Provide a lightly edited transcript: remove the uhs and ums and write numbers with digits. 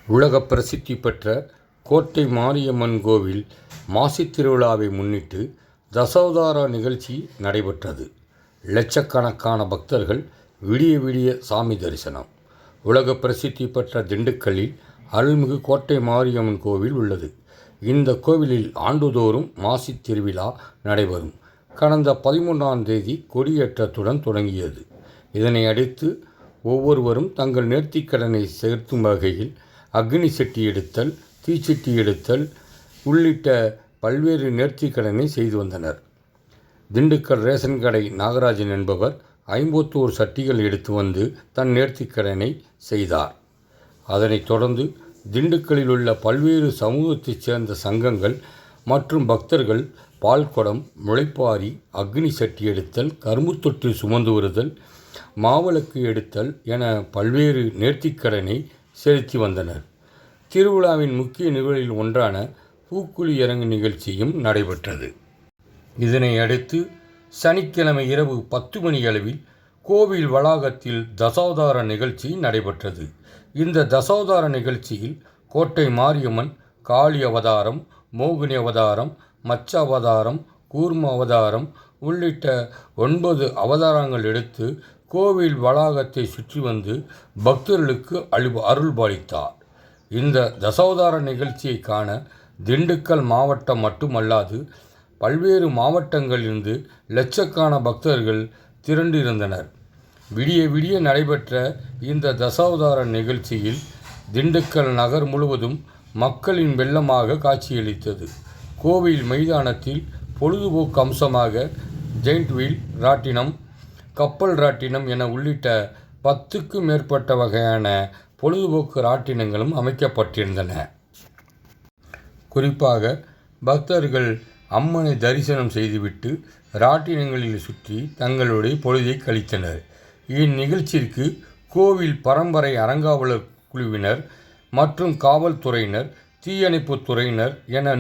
உலக பிரசித்தி பெற்ற கோட்டை மாரியம்மன் கோவில் மாசித் திருவிழாவை முன்னிட்டு தசாவதார நிகழ்ச்சி நடைபெற்றது. லட்சக்கணக்கான பக்தர்கள் விடிய விடிய சாமி தரிசனம். உலக பிரசித்தி பெற்ற திண்டுக்கல்லில் அருள்மிகு கோட்டை மாரியம்மன் கோவில் உள்ளது. இந்த கோவிலில் ஆண்டுதோறும் மாசித் திருவிழா நடைபெறும். கடந்த 13ஆம் தேதி கொடியேற்றத்துடன் தொடங்கியது. இதனை அடுத்து ஒவ்வொருவரும் தங்கள் நேர்த்திக்கடனை செலுத்தும் வகையில் அக்னி சட்டி எடுத்தல், தீச்சட்டி எடுத்தல் உள்ளிட்ட பல்வேறு நேர்த்திக்கடனை செய்து வந்தனர். திண்டுக்கல் ரேஷன் கடை நாகராஜன் என்பவர் 51 சட்டிகள் எடுத்து வந்து தன் நேர்த்திக்கடனை செய்தார். அதனைத் தொடர்ந்து திண்டுக்கல்லில் உள்ள பல்வேறு சமூகத்தைச் சேர்ந்த சங்கங்கள் மற்றும் பக்தர்கள் பால்குடம், முளைப்பாரி, அக்னி சட்டி எடுத்தல், கரும்புத்தொட்டு சுமந்து வருதல், மாவிளக்கு எடுத்தல் என பல்வேறு நேர்த்திக்கடனை செலுத்தி வந்தனர். திருவிழாவின் முக்கிய நிகழ்வில் ஒன்றான பூக்குழி இறங்கு நிகழ்ச்சியும் நடைபெற்றது. இதனை அடுத்து சனிக்கிழமை இரவு 10 மணி அளவில் கோவில் வளாகத்தில் தசாவதார நிகழ்ச்சி நடைபெற்றது. இந்த தசாவதார நிகழ்ச்சியில் கோட்டை மாரியம்மன் காளி அவதாரம், மோகினி அவதாரம், மச்ச அவதாரம், கூர்ம அவதாரம் உள்ளிட்ட 9 அவதாரங்கள் எடுத்து கோவில் வளாகத்தை சுற்றி வந்து பக்தர்களுக்கு அருள்பாலித்தார். இந்த தசாவதார நிகழ்ச்சியை காண திண்டுக்கல் மாவட்டம் மட்டுமல்லாது பல்வேறு மாவட்டங்களிலிருந்து லட்சக்கணக்கான பக்தர்கள் திரண்டிருந்தனர். விடிய விடிய நடைபெற்ற இந்த தசாவதார நிகழ்ச்சியில் திண்டுக்கல் நகர் முழுவதும் மக்களின் வெள்ளமாக காட்சியளித்தது. கோவில் மைதானத்தில் பொழுதுபோக்கு அம்சமாக ஜெயிண்ட் வீல் ராட்டினம், கப்பல் ராட்டினம் என உள்ளிட்ட 10க்கும் மேற்பட்ட வகையான பொழுதுபோக்கு ராட்டினங்களும் அமைக்கப்பட்டிருந்தன. குறிப்பாக பக்தர்கள் அம்மனை தரிசனம் செய்துவிட்டு ராட்டினங்களில் சுற்றி தங்களுடைய பொழுதை கழித்தனர். இந்நிகழ்ச்சிக்கு கோவில் பரம்பரை அறங்காவலர் குழுவினர் மற்றும் காவல்துறையினர், தீயணைப்பு துறையினர் என